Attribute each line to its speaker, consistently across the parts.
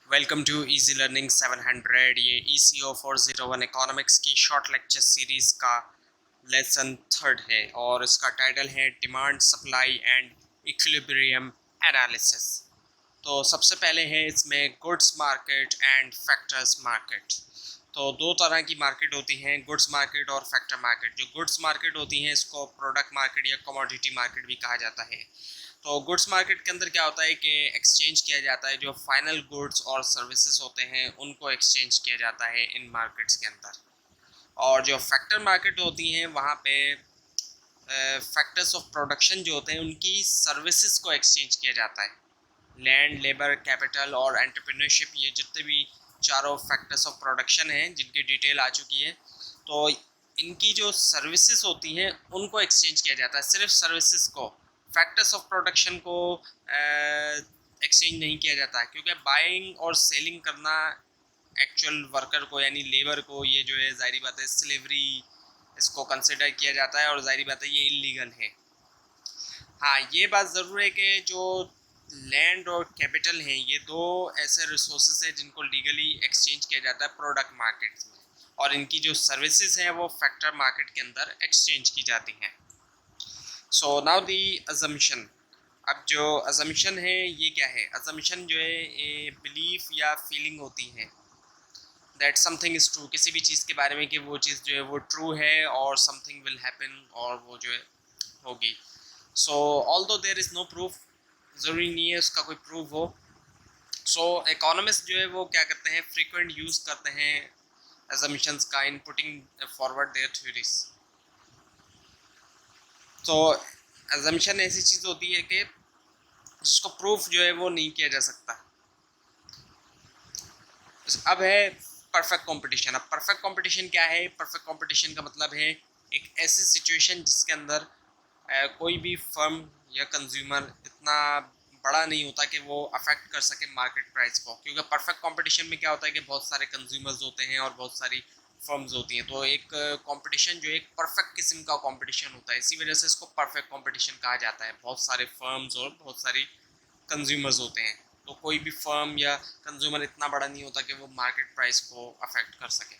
Speaker 1: Welcome to easy learning 700। ये ECO 401 economics की short lecture series का लेसन थर्ड है और इसका टाइटल है demand supply and equilibrium analysis. तो सबसे पहले है इसमें goods market and factors market. तो दो तरह की मार्केट होती हैं, गुड्स मार्केट और फैक्टर मार्केट। जो गुड्स मार्केट होती हैं इसको प्रोडक्ट मार्केट या कमोडिटी मार्केट भी कहा जाता है। तो गुड्स मार्केट के अंदर क्या होता है कि एक्सचेंज किया जाता है, जो फाइनल गुड्स और सर्विसेज होते हैं उनको एक्सचेंज किया जाता है इन मार्केट्स के अंदर। और जो फैक्टर मार्केट होती हैं वहाँ पे फैक्टर्स ऑफ प्रोडक्शन जो होते हैं उनकी सर्विसेज को एक्सचेंज किया जाता है। लैंड, लेबर, कैपिटल और एंटरप्रेन्योरशिप, ये जितने भी चारों फैक्टर्स ऑफ प्रोडक्शन हैं जिनकी डिटेल आ चुकी है, तो इनकी जो सर्विसेज होती हैं उनको एक्सचेंज किया जाता है, सिर्फ सर्विसेज को। फैक्टर्स ऑफ प्रोडक्शन को एक्सचेंज नहीं किया जाता है, क्योंकि बाइंग और सेलिंग करना एक्चुअल वर्कर को यानी लेबर को, ये जो है ज़ाहिर बात है स्लेवरी इसको कंसिडर किया जाता है और ज़ाहिर बात है ये इलीगल है। हाँ, ये बात ज़रूर है कि जो लैंड और कैपिटल हैं ये दो ऐसे रिसोर्सेज हैं जिनको लीगली एक्सचेंज किया जाता है प्रोडक्ट मार्केट्स में, और इनकी जो सर्विसेज हैं वो फैक्टर मार्केट के अंदर एक्सचेंज की जाती हैं। So now the assumption. अब जो अजम्पशन है ये क्या है? अजम्पशन जो है ये बिलीफ या फीलिंग होती है दैट समथिंग इज़ ट्रू, किसी भी चीज़ के बारे में कि वो चीज़ जो है वो ट्रू है और समथिंग विल हैपन, और वो जो है होगी। So although there is no proof, ज़रूरी नहीं है उसका कोई प्रूफ हो। सो इकोनॉमिस्ट जो है वो क्या करते हैं, फ्रीक्वेंट यूज़ करते हैं assumptions का in putting forward their theories. तो assumption ऐसी चीज़ होती है कि जिसको प्रूफ जो है वो नहीं किया जा सकता। अब है परफेक्ट कंपटीशन। अब परफेक्ट कंपटीशन क्या है? परफेक्ट कंपटीशन का मतलब है एक ऐसी सिचुएशन जिसके अंदर कोई भी फर्म या कंज्यूमर इतना बड़ा नहीं होता कि वो अफेक्ट कर सके मार्केट प्राइस को, क्योंकि परफेक्ट कंपटीशन में क्या होता है कि बहुत सारे कंज्यूमर्स होते हैं और बहुत सारी फर्म्स होती हैं। तो एक कंपटीशन जो एक परफेक्ट किस्म का कंपटीशन होता है, इसी वजह से इसको परफेक्ट कंपटीशन कहा जाता है। बहुत सारे फर्म्स और बहुत सारी कंज्यूमर्स होते हैं, तो कोई भी फर्म या कंज्यूमर इतना बड़ा नहीं होता कि वो मार्केट प्राइस को अफेक्ट कर सके।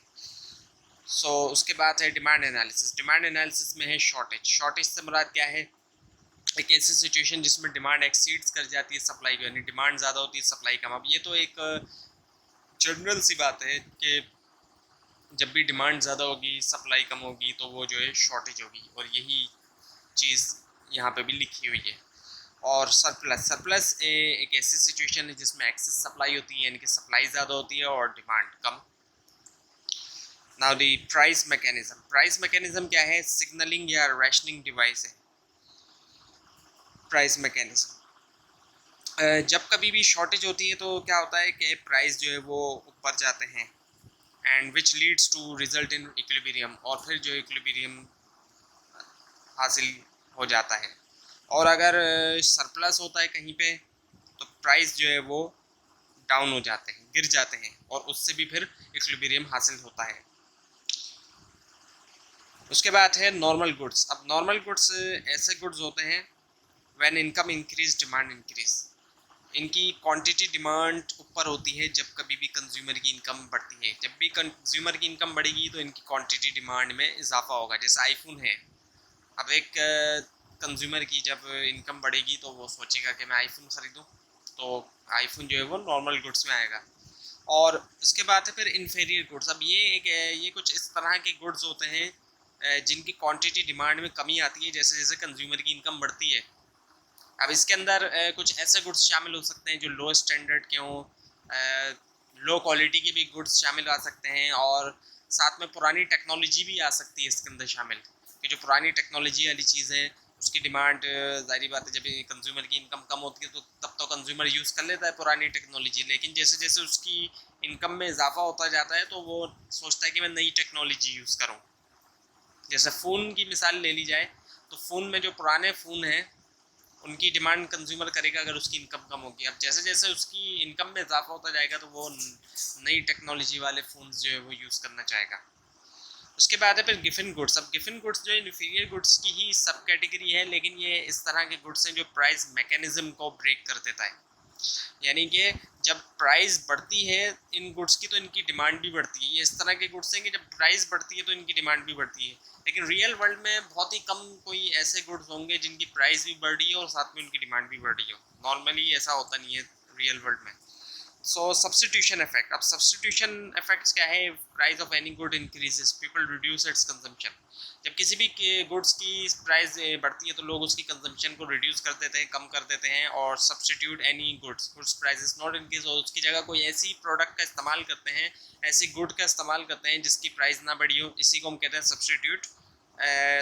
Speaker 1: उसके बाद है डिमांड एनालिसिस। डिमांड एनालिसिस में है शॉर्टेज। शॉर्टेज से मुराद क्या है? एक ऐसी सिचुएशन जिसमें डिमांड एक्सीड्स कर जाती है सप्लाई को, यानी डिमांड ज़्यादा होती है सप्लाई कम। अब ये तो एक जनरल सी बात है कि जब भी डिमांड ज़्यादा होगी सप्लाई कम होगी तो वो जो है शॉर्टेज होगी, और यही चीज़ यहाँ पे भी लिखी हुई है। और सरप्लस। सरप्लस एक ऐसी सिचुएशन है जिसमें एक्सेस सप्लाई होती है, यानी कि सप्लाई ज़्यादा होती है और demand come. Now the price mechanism. Price mechanism क्या है? सिग्नलिंग या रैशनिंग डिवाइस है प्राइस मैकेनिज्म। जब कभी भी शॉर्टेज होती है तो क्या होता है कि प्राइस जो है वो ऊपर जाते हैं, and which leads to result in equilibrium, और फिर जो इक्विलिब्रियम हासिल हो जाता है। और अगर सरप्लस होता है कहीं पे तो प्राइस जो है वो डाउन हो जाते हैं, गिर जाते हैं, और उससे भी फिर इक्विलिब्रियम हासिल होता है। उसके बाद है नॉर्मल गुड्स। अब नॉर्मल गुड्स ऐसे गुड्स होते हैं when income increase demand increase. इनकी क्वांटिटी डिमांड ऊपर होती है जब कभी भी कंज्यूमर की इनकम बढ़ती है। जब भी कंज्यूमर की इनकम बढ़ेगी तो इनकी क्वांटिटी डिमांड में इजाफा होगा। जैसे आईफोन है, अब एक कंज्यूमर की जब इनकम बढ़ेगी तो वो सोचेगा कि मैं आईफोन ख़रीदूँ, तो आईफोन जो है वो नॉर्मल गुड्स में आएगा। और उसके बाद है फिर इन्फेरियर गुड्स। अब ये कुछ इस तरह के गुड्स होते हैं जिनकी क्वांटिटी डिमांड में कमी आती है जैसे जैसे कंज्यूमर की इनकम बढ़ती है। अब इसके अंदर कुछ ऐसे गुड्स शामिल हो सकते हैं जो लो स्टैंडर्ड के हों, लो क्वालिटी के भी गुड्स शामिल आ सकते हैं, और साथ में पुरानी टेक्नोलॉजी भी आ सकती है इसके अंदर शामिल, कि जो पुरानी टेक्नोलॉजी वाली चीज़ें उसकी डिमांड ज़ाहिर बात है जब कंज्यूमर की इनकम कम होती है तो तब तो कंज्यूमर यूज़ कर लेता है पुरानी टेक्नोलॉजी, लेकिन जैसे जैसे उसकी इनकम में इजाफा होता जाता है तो वो सोचता है कि मैं नई टेक्नोलॉजी यूज़ करूँ। जैसे फ़ोन की मिसाल ले ली जाए तो फ़ोन में जो पुराने फ़ोन हैं उनकी डिमांड कंज्यूमर करेगा अगर उसकी इनकम कम होगी। अब जैसे जैसे उसकी इनकम में इजाफा होता जाएगा तो वो नई टेक्नोलॉजी वाले फ़ोन्स जो है वो यूज़ करना चाहेगा। उसके बाद है फिर गिफिन गुड्स। अब गिफिन गुड्स जो है इन्फीरियर गुड्स की ही सब कैटेगरी है, लेकिन ये इस तरह के गुड्स हैं जो प्राइस मैकेनिज्म को ब्रेक कर देता है। यानी कि जब प्राइस बढ़ती है इन गुड्स की तो इनकी डिमांड भी बढ़ती है। ये इस तरह के गुड्स हैं कि जब प्राइस बढ़ती है तो इनकी डिमांड भी बढ़ती है। लेकिन रियल वर्ल्ड में बहुत ही कम कोई ऐसे गुड्स होंगे जिनकी प्राइस भी बढ़ रही है और साथ में उनकी डिमांड भी बढ़ रही हो। नॉर्मली ऐसा होता नहीं है रियल वर्ल्ड में। सो सब्स्टिट्यूशन इफेक्ट। अब सब्स्टिट्यूशन इफेक्ट्स क्या है? Price of any good increases, people reduce it's consumption. जब किसी भी गुड्स की प्राइस बढ़ती है तो लोग उसकी कंजम्पशन को रिड्यूस कर देते हैं, कम कर देते हैं, और substitute any goods prices not increase, और उसकी जगह कोई ऐसी प्रोडक्ट का इस्तेमाल करते हैं, ऐसी गुड का इस्तेमाल करते हैं जिसकी प्राइस ना बढ़ी हो। इसी को हम कहते हैं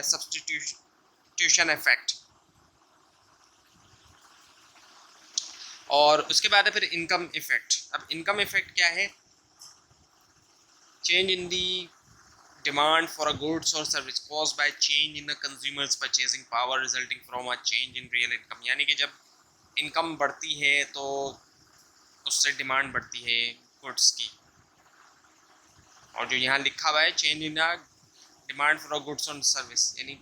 Speaker 1: सब्स्टिट्यूशन इफेक्ट। और उसके बाद है फिर इनकम इफेक्ट। अब इनकम इफेक्ट क्या है? Change in the demand for a goods और service caused by change in a consumers purchasing power resulting from a change in real income. यानी कि जब इनकम बढ़ती है तो उससे डिमांड बढ़ती है गुड्स की। और जो यहाँ लिखा हुआ है change in a demand for a goods और सर्विस, यानी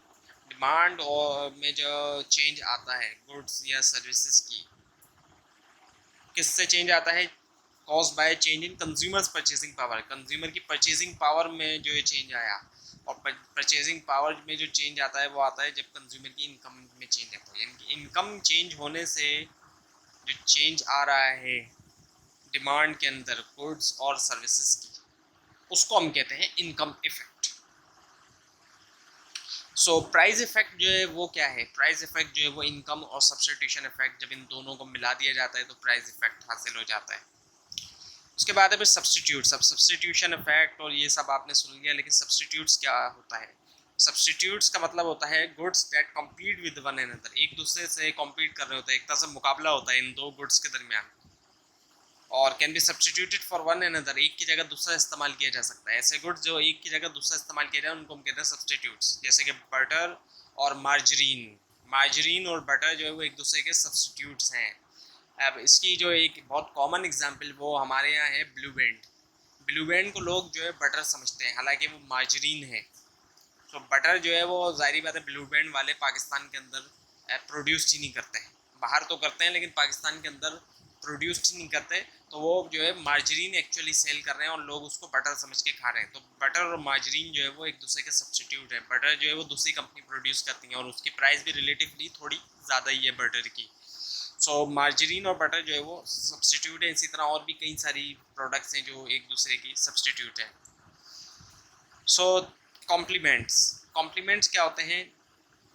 Speaker 1: डिमांड और में जो चेंज आता है गुड्स या सर्विसेज की, किससे चेंज आता है? Cause by change in consumers purchasing power. Consumer की परचेसिंग पावर में जो ये चेंज आया, और परचेसिंग पावर में जो चेंज आता है वो आता है जब कंज्यूमर की इनकम में चेंज आता है। यानी कि इनकम चेंज होने से जो चेंज आ रहा है डिमांड के अंदर गुड्स और सर्विसेज की, उसको हम कहते हैं income effect. So price effect जो है वो क्या है? प्राइस इफेक्ट जो है वो इनकम और सब्स्टिट्यूशन इफेक्ट, जब इन दोनों को मिला दिया जाता है तो प्राइस इफेक्ट हासिल हो जाता है। उसके बाद है फिर सब्स्टिट्यूट। सब सब्स्टिट्यूशन इफेक्ट और ये सब आपने सुन लिया, लेकिन सब्स्टिट्यूट्स क्या होता है? सब्स्टिट्यूट्स का मतलब होता है goods that compete with one another. एक दूसरे से कम्पीट कर रहे होते हैं, एक तरह से मुकाबला होता है इन दो गुड्स के दरमियान, और can be substituted for one another. एक की जगह दूसरा इस्तेमाल किया जा सकता है। ऐसे गुड्स जो एक की जगह दूसरा इस्तेमाल किया जाए उनको हम कहते हैं सब्स्टिट्यूट्स। जैसे कि बटर और मार्जरीन। मार्जरीन और बटर जो है वो एक दूसरे के सब्स्टिट्यूट्स हैं। अब इसकी जो एक बहुत कॉमन एग्जांपल वो हमारे यहाँ है ब्लू बैंड। ब्लू बैंड को लोग जो है बटर समझते हैं, हालांकि वो मार्जरीन है। तो बटर जो है वो ज़ाहिर बात है ब्लू बैंड वाले पाकिस्तान के अंदर प्रोड्यूस ही नहीं करते हैं। बाहर तो करते हैं लेकिन पाकिस्तान के अंदर प्रोड्यूस ही नहीं करते। तो वो जो है मार्जरीन एक्चुअली सेल कर रहे हैं और लोग उसको बटर समझ के खा रहे हैं। तो बटर और मार्जरीन जो है वो एक दूसरे के सब्स्टिट्यूट है। बटर जो है वो दूसरी कंपनी प्रोड्यूस करती है और उसकी प्राइस भी रिलेटिवली थोड़ी ज़्यादा ही है बटर की। सो मार्जरीन और बटर जो है वो सब्स्टिट्यूट है। इसी तरह और भी कई सारी प्रोडक्ट्स हैं जो एक दूसरे की सब्स्टिट्यूट है। सो कॉम्प्लीमेंट्स। कॉम्प्लीमेंट्स क्या होते हैं?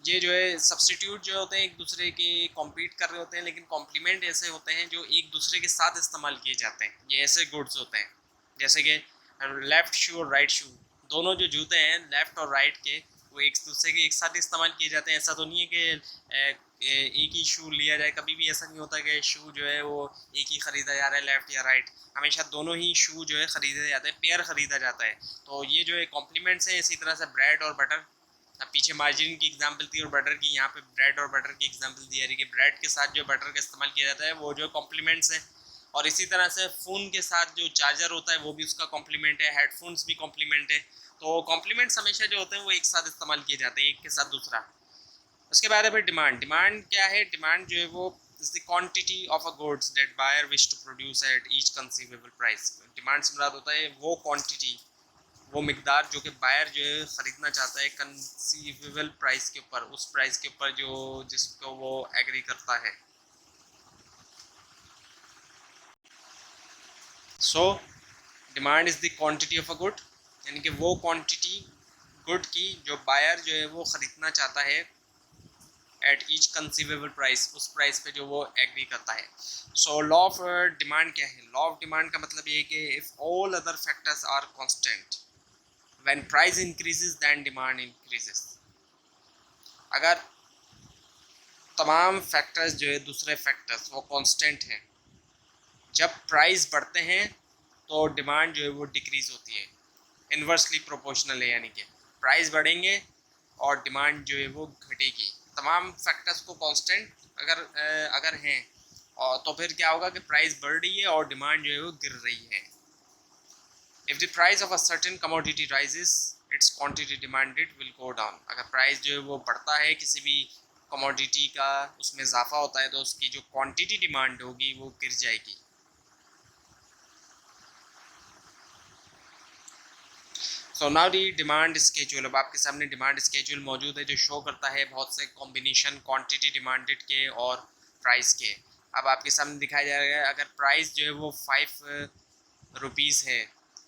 Speaker 1: ये जो है सब्स्टिट्यूट जो होते हैं एक दूसरे के कॉम्पीट कर रहे होते हैं, लेकिन कॉम्प्लीमेंट ऐसे होते हैं जो एक दूसरे के साथ इस्तेमाल किए जाते हैं। ये ऐसे गुड्स होते हैं जैसे कि लेफ़्ट शू और राइट शू, दोनों जो जूते हैं लेफ़्ट और राइट के, वो एक दूसरे के एक साथ इस्तेमाल किए जाते हैं। ऐसा तो नहीं है कि एक ही शू लिया जाए। कभी भी ऐसा नहीं होता कि शू जो है वो एक ही ख़रीदा जा रहा है लेफ़्ट या राइट। हमेशा दोनों ही शू जो है ख़रीदे जाते हैं, पेयर ख़रीदा जाता है। तो ये जो है कॉम्प्लीमेंट्स हैं। इसी तरह से ब्रेड और बटर, अब पीछे मार्जिन की एग्जांपल थी और बटर की, यहाँ पे ब्रेड और बटर की एग्जांपल दी जा रही है कि ब्रेड के साथ जो बटर का इस्तेमाल किया जाता है वो जो कॉम्प्लीमेंट्स हैं। और इसी तरह से फ़ोन के साथ जो चार्जर होता है वो भी उसका कॉम्प्लीमेंट है, हेडफोन्स भी कॉम्प्लीमेंट है। तो कॉम्प्लीमेंट्स हमेशा जो होते हैं वो एक साथ इस्तेमाल किए जाते हैं, एक के साथ दूसरा। उसके बाद है फिर डिमांड। डिमांड क्या है? डिमांड जो है वो is the quantity of a goods that buyer wish to produce at each conceivable price. Demand से मुराद होता है वो क्वांटिटी, वो मिकदार जो कि बायर जो है ख़रीदना चाहता है कंसीवेबल प्राइस के ऊपर, उस प्राइस के ऊपर जो जिसको वो एग्री करता है। So demand is the quantity of a good, यानी कि वो क्वांटिटी गुड की जो बायर जो है वो ख़रीदना चाहता है एट ईच कंसीवेबल प्राइस, उस प्राइस पे जो वो एग्री करता है। सो लॉ ऑफ डिमांड क्या है? लॉ ऑफ डिमांड का मतलब ये है कि if all other factors are constant when price increases then demand increases. अगर तमाम फैक्टर्स जो है दूसरे फैक्टर्स वो कांस्टेंट हैं, जब प्राइस बढ़ते हैं तो डिमांड जो है वो डिक्रीज़ होती है। इन्वर्सली प्रोपोर्शनल है, यानी कि प्राइस बढ़ेंगे और डिमांड जो है वो घटेगी। तमाम फैक्टर्स को कांस्टेंट अगर हैं और तो फिर क्या होगा कि प्राइस बढ़ रही है और डिमांड जो है वो गिर रही है। If the price of a certain commodity rises it's quantity demanded will go down. अगर प्राइस जो है वो बढ़ता है किसी भी कमोडिटी का, उसमें इजाफा होता है तो उसकी जो क्वांटिटी डिमांड होगी वो गिर जाएगी। So now the demand schedule. अब आपके सामने डिमांड स्केड्यूल मौजूद है जो शो करता है बहुत से कॉम्बिनेशन क्वांटिटी डिमांडेड के और प्राइस के। अब आपके सामने दिखाया जा रहा है अगर प्राइस जो है वो 5 रुपीज़ है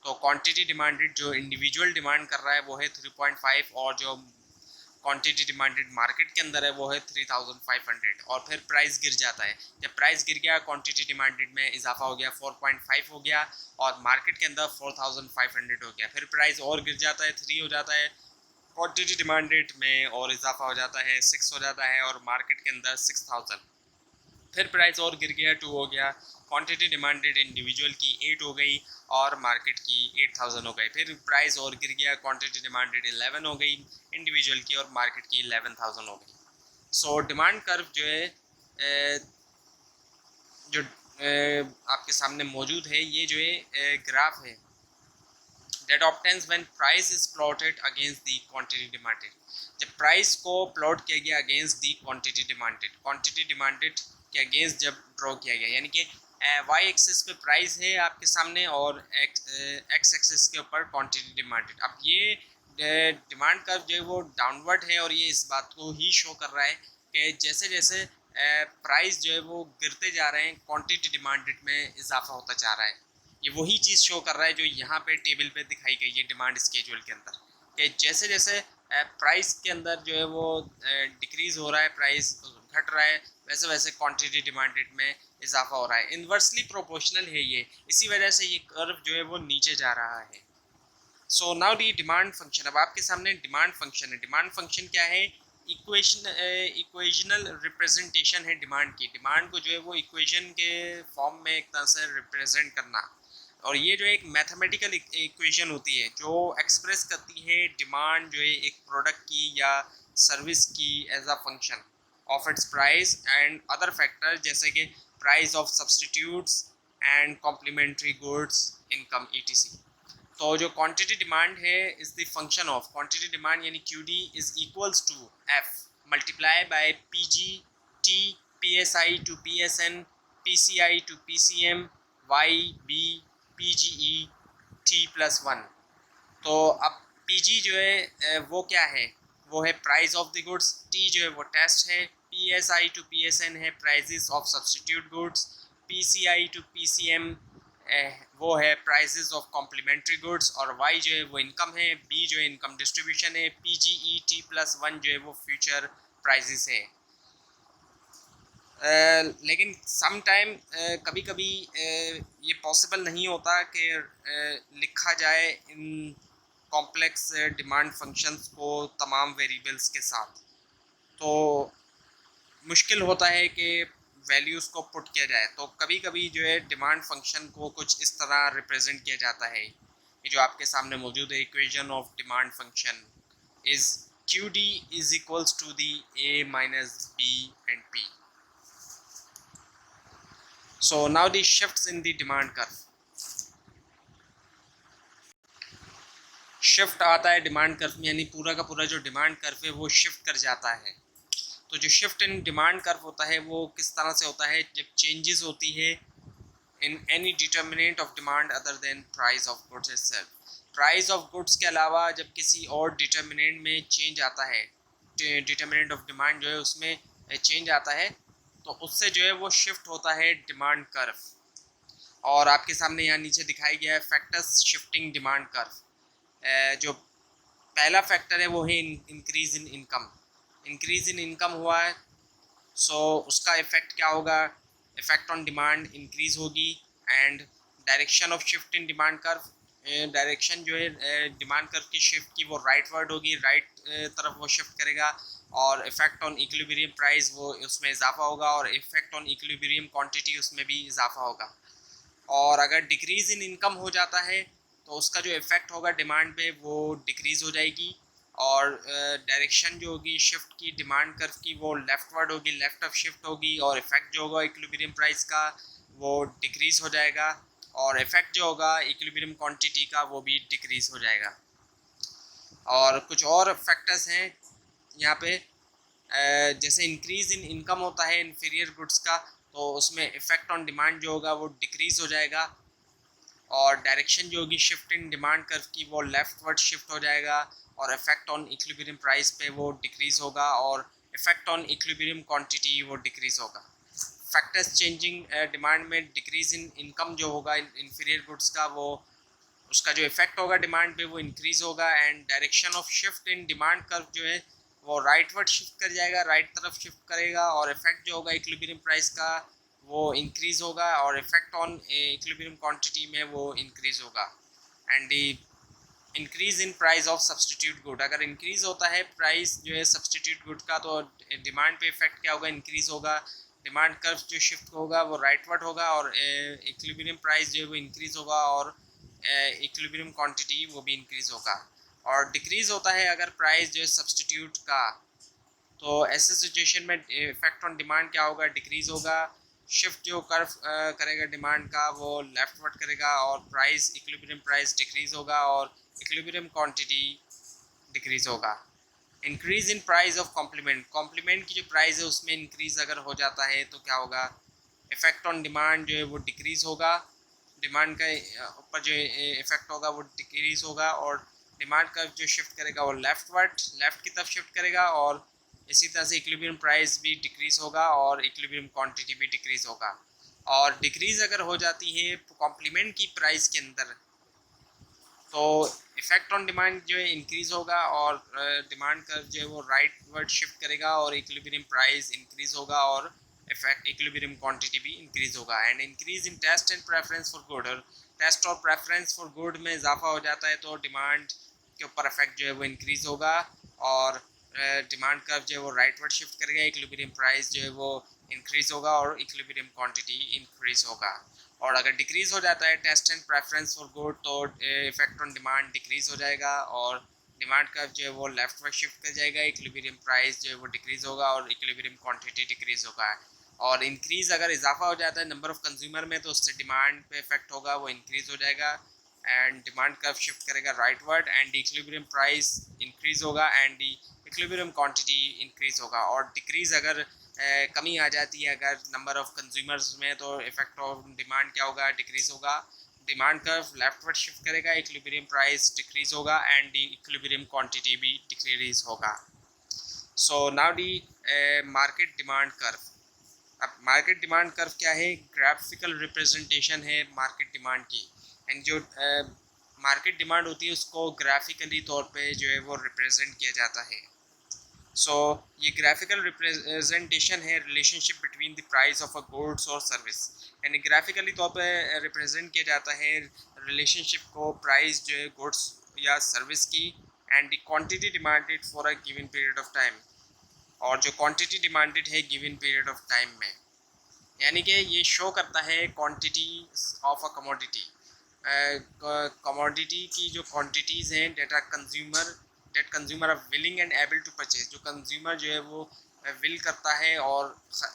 Speaker 1: तो क्वांटिटी डिमांडेड जो इंडिविजुअल डिमांड कर रहा है वो है 3.5 और जो क्वांटिटी डिमांडेड मार्केट के अंदर है वो है 3500 और फिर प्राइस गिर जाता है। जब प्राइस गिर गया क्वांटिटी डिमांडेड में इजाफा हो गया 4.5 हो गया और मार्केट के अंदर 4500 हो गया। फिर प्राइस और गिर जाता है 3 हो जाता है क्वांटिटी डिमांडेड में और इजाफा हो जाता है 6 हो जाता है और मार्केट के अंदर 6000। फिर प्राइस और गिर गया 2 हो गया क्वांटिटी डिमांडेड इंडिविजुअल की 8 हो गई और मार्केट की 8000 हो गई। फिर प्राइस और गिर गया क्वांटिटी डिमांडेड 11 हो गई इंडिविजुअल की और मार्केट की 11000 हो गई। सो डिमांड कर्व जो है जो आपके सामने मौजूद है ये जो है ग्राफ है that obtains when price is plotted against the quantity demanded। जब प्राइस को प्लॉट किया गया अगेंस्ट दी क्वांटिटी डिमांडेड के अगेंस्ट जब ड्रॉ किया गया, यानी कि वाई एक्सिस पे प्राइस है आपके सामने और एक्स एक्सिस के ऊपर क्वांटिटी डिमांडेड। अब ये डिमांड कर्व जो है वो डाउनवर्ड है और ये इस बात को ही शो कर रहा है कि जैसे जैसे प्राइस जो है वो गिरते जा रहे हैं क्वांटिटी डिमांडेड में इजाफा होता जा रहा है। ये वही चीज़ शो कर रहा है जो यहाँ पे टेबल पे दिखाई गई है डिमांड स्केड्यूल के अंदर कि जैसे जैसे प्राइस के अंदर जो है वो डिक्रीज़ हो रहा है, प्राइस घट रहा है, वैसे वैसे क्वांटिटी डिमांडेड में इजाफा हो रहा है। इन्वर्सली प्रोपोर्शनल है ये, इसी वजह से ये कर्व जो है वो नीचे जा रहा है। So now the demand function. अब आपके सामने डिमांड फंक्शन है। डिमांड फंक्शन क्या है? इक्वेशनल रिप्रेजेंटेशन है डिमांड की। डिमांड को जो है वो इक्वेशन के फॉर्म में एक तरह से रिप्रेजेंट करना, और ये जो एक मैथमेटिकल इक्वेशन होती है जो एक्सप्रेस करती है डिमांड जो है एक प्रोडक्ट की या सर्विस की as a function of its price and other factor जैसे कि price of substitutes and complementary goods income etc। तो जो क्वांटिटी डिमांड है is the function of quantity demand यानी QD is equals to F multiply by PG T PSI to PSN PCI to PCM YB PGE T+1। तो अब PG जो है वो क्या है? वो है price of the goods, T जो है वो टेस्ट है, PSI टू PSN है prices of substitute goods, PCI to PCM वो है प्राइसेस ऑफ कॉम्प्लीमेंट्री गुड्स और Y जो है वो इनकम है, B जो है इनकम डिस्ट्रीब्यूशन है, PGE T+1 जो है वो फ्यूचर प्राइसेस है। लेकिन सम टाइम कभी कभी ये पॉसिबल नहीं होता कि लिखा जाए इन कॉम्प्लेक्स डिमांड फंक्शंस को तमाम वेरिएबल्स के साथ, तो मुश्किल होता है कि वैल्यूज़ को पुट किया जाए। तो कभी कभी जो है डिमांड फंक्शन को कुछ इस तरह रिप्रेजेंट किया जाता है। ये जो आपके सामने मौजूद है equation of demand function is QD is equals to the A minus B and P। So now the shifts in the demand curve। Shift आता है डिमांड कर्व में, यानी पूरा का पूरा जो डिमांड कर्व है वो शिफ्ट कर जाता है। तो जो शिफ्ट इन डिमांड कर्व होता है वो किस तरह से होता है? जब चेंजेस होती है in any determinant of demand other than price of goods itself. Price of goods के अलावा जब किसी और डिटर्मिनेंट में चेंज आता है, डिटर्मिनेंट ऑफ डिमांड जो है उसमें चेंज आता है, तो उससे जो है वो शिफ्ट होता है डिमांड कर्व। और आपके सामने यहाँ नीचे दिखाई गया है फैक्टर्स शिफ्टिंग डिमांड कर्व। जो पहला फैक्टर है वो है increase in income. Increase in income हुआ है, सो उसका इफ़ेक्ट क्या होगा? इफ़ेक्ट ऑन डिमांड इंक्रीज़ होगी and direction of shift in demand curve, direction जो है डिमांड कर्व की शिफ्ट की वो राइट वर्ड होगी, राइट तरफ वो शिफ्ट करेगा। और इफ़ेक्ट ऑन इक्विलिब्रियम प्राइस वो उसमें इजाफा होगा और इफ़ेक्ट ऑन इक्विलिब्रियम क्वांटिटी उसमें भी इजाफा होगा। और अगर डिक्रीज़ इन इनकम हो जाता है तो उसका जो इफ़ेक्ट होगा डिमांड पे वो डिक्रीज़ हो जाएगी और डायरेक्शन जो होगी शिफ्ट की डिमांड कर्व की वो लेफ्टवर्ड होगी, लेफ्ट ऑफ शिफ्ट होगी और इफ़ेक्ट जो होगा इक्विलिब्रियम प्राइस का वो डिक्रीज़ हो जाएगा और इफ़ेक्ट जो होगा इक्विलिब्रियम क्वांटिटी का वो भी डिक्रीज़ हो जाएगा। और कुछ और फैक्टर्स हैं यहाँ पे, जैसे इंक्रीज़ इन इनकम होता है इन्फीरियर गुड्स का, तो उसमें इफ़ेक्ट ऑन डिमांड जो होगा वो डिक्रीज़ हो जाएगा और डायरेक्शन जो होगी शिफ्ट इन डिमांड कर्व की वो लेफ्टवर्ड शिफ्ट हो जाएगा और इफेक्ट ऑन इक्विलिब्रियम प्राइस पे वो डिक्रीज होगा और इफेक्ट ऑन इक्विलिब्रियम क्वांटिटी वो डिक्रीज होगा। फैक्टर्स चेंजिंग डिमांड में डिक्रीज इन इनकम जो होगा इंफीरियर गुड्स का वो उसका जो इफेक्ट होगा डिमांड पे वो इंक्रीज होगा and direction of shift in demand curve जो है वो राइटवर्ड शिफ्ट कर जाएगा, राइट तरफ शिफ्ट करेगा और इफेक्ट जो होगा इक्विलिब्रियम प्राइस का वो इंक्रीज होगा और इफेक्ट ऑन इक्विलिब्रियम क्वांटिटी में वो इंक्रीज होगा। And increase in price of substitute good, अगर इंक्रीज होता है प्राइस जो है सब्सटीट्यूट गुड का तो डिमांड पे इफेक्ट क्या होगा, इंक्रीज होगा। डिमांड कर्व जो शिफ्ट होगा वो राइटवर्ड होगा और इक्विलिब्रियम प्राइस जो है वो इंक्रीज होगा और इक्विलिब्रियम क्वांटिटी वो भी इंक्रीज होगा। और डिक्रीज होता है अगर प्राइस जो है सब्सटीट्यूट का, तो ऐसे सिचुएशन में इफेक्ट ऑन डिमांड क्या होगा, डिक्रीज होगा। शिफ्ट जो कर्व करेगा डिमांड का वो लेफ्टवर्ड करेगा और प्राइस इक्विलिब्रियम प्राइस डिक्रीज होगा और इक्विलिब्रियम क्वांटिटी डिक्रीज होगा। Increase in price of complement, complement की जो प्राइस है उसमें इंक्रीज अगर हो जाता है तो क्या होगा, इफेक्ट ऑन डिमांड जो है वो डिक्रीज होगा, डिमांड का ऊपर जो इफेक्ट होगा वो डिक्रीज होगा और डिमांड का जो शिफ्ट करेगा वो लेफ्ट की तरफ शिफ्ट करेगा और इसी तरह से इक्विलिब्रियम प्राइस भी डिक्रीज होगा और इक्विलिब्रियम क्वांटिटी भी डिक्रीज होगा। और डिक्रीज अगर हो जाती है कॉम्प्लीमेंट की प्राइस के अंदर तो इफेक्ट ऑन डिमांड जो है इंक्रीज होगा और डिमांड कर्व जो है वो राइटवर्ड शिफ्ट करेगा और इक्विलिब्रियम प्राइस इंक्रीज होगा और इफेक्ट इक्विलिब्रियम क्वांटिटी भी इंक्रीज होगा। And increase in taste and preference for good, और टेस्ट और प्रेफरेंस फॉर गुड में इजाफा हो जाता है तो डिमांड के ऊपर इफेक्ट जो है वो इंक्रीज होगा और डिमांड कर्व जो है वो राइटवर्ड शिफ्ट करेगा, इक्विलिब्रियम प्राइस जो है वो इंक्रीज होगा और इक्विलिब्रियम क्वांटिटी इंक्रीज होगा। और अगर डिक्रीज हो जाता है taste and preference for good तो इफेक्ट ऑन डिमांड डिक्रीज हो जाएगा और डिमांड कर्व जो है वो लेफ्टवर्ड शिफ्ट कर जाएगा, इक्विलिब्रियम प्राइस जो है वो डिक्रीज होगा और इक्विलिब्रियम क्वांटिटी डिक्रीज होगा। और इंक्रीज अगर इजाफा हो जाता है नंबर ऑफ कंज्यूमर में तो उससे डिमांड पे इफेक्ट होगा, वो इंक्रीज हो जाएगा एंड डिमांड कर्व शिफ्ट करेगा rightward and equilibrium price increase होगा एंड इक्विलिब्रियम क्वांटिटी इंक्रीज होगा। और डिक्रीज अगर कमी आ जाती है अगर नंबर ऑफ कंज्यूमर्स में तो इफेक्ट ऑफ डिमांड क्या होगा, डिक्रीज होगा। डिमांड कर्व लेफ्टवर्ड शिफ्ट करेगा, इक्विलिब्रियम प्राइस डिक्रीज होगा एंड इक्विलिब्रियम क्वांटिटी भी डिक्रीज होगा। So now the market demand curve. अब मार्केट डिमांड कर्व क्या है, ग्राफिकल रिप्रेजेंटेशन है मार्केट डिमांड की। एंड जो मार्केट डिमांड होती है उसको ग्राफिकली तौर पे जो है वो रिप्रेजेंट किया जाता है। सो ये ग्राफिकल रिप्रेजेंटेशन है relationship between the price of a goods और सर्विस, यानी ग्राफिकली तौर पे रिप्रेजेंट किया जाता है रिलेशनशिप को प्राइस जो है गुड्स या सर्विस की and the quantity demanded for a given period of time, और जो क्वांटिटी डिमांडेड है गिवन पीरियड ऑफ टाइम में। यानी कि ये शो करता है quantity of a commodity, commodity की जो क्वांटिटीज़ हैं that consumer are willing and able to purchase, जो कंज्यूमर जो है वो विल करता है और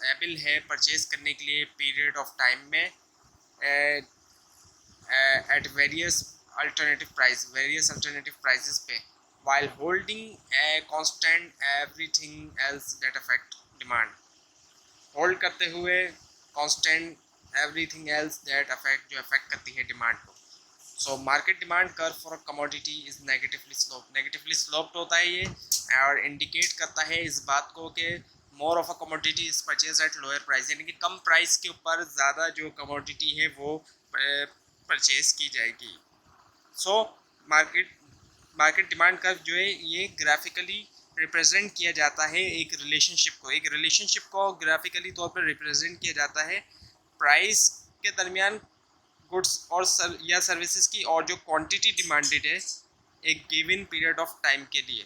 Speaker 1: एबल है परचेज करने के लिए पीरियड ऑफ टाइम में एट वेरियस अल्टरनेटिव प्राइसेस पे while holding a constant everything else that affect demand, hold करते हुए constant everything else that affect जो affect करती है डिमांड को। So market demand curve for a commodity is negatively sloped होता है ये और इंडिकेट करता है इस बात को कि more of a commodity is purchase at lower price, यानी कि कम प्राइस के ऊपर ज़्यादा जो कमोडिटी है वो परचेज की जाएगी। सो मार्केट डिमांड कर्व जो है ये ग्राफिकली रिप्रेजेंट किया जाता है एक रिलेशनशिप को ग्राफिकली तौर पर रिप्रेजेंट किया जाता है प्राइस के दरमियान गुड्स और या सर्विसेज की और जो क्वांटिटी डिमांडेड है एक गिवन पीरियड ऑफ टाइम के लिए।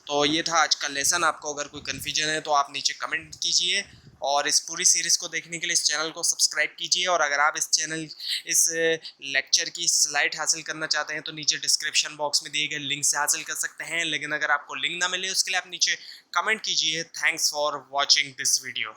Speaker 1: तो ये था आज का लेसन। आपको अगर कोई कन्फ्यूजन है तो आप नीचे कमेंट कीजिए और इस पूरी सीरीज़ को देखने के लिए इस चैनल को सब्सक्राइब कीजिए। और अगर आप इस लेक्चर की स्लाइड हासिल करना चाहते हैं तो नीचे डिस्क्रिप्शन बॉक्स में दिए गए लिंक से हासिल कर सकते हैं, लेकिन अगर आपको लिंक ना मिले उसके लिए आप नीचे कमेंट कीजिए। Thanks for watching this video.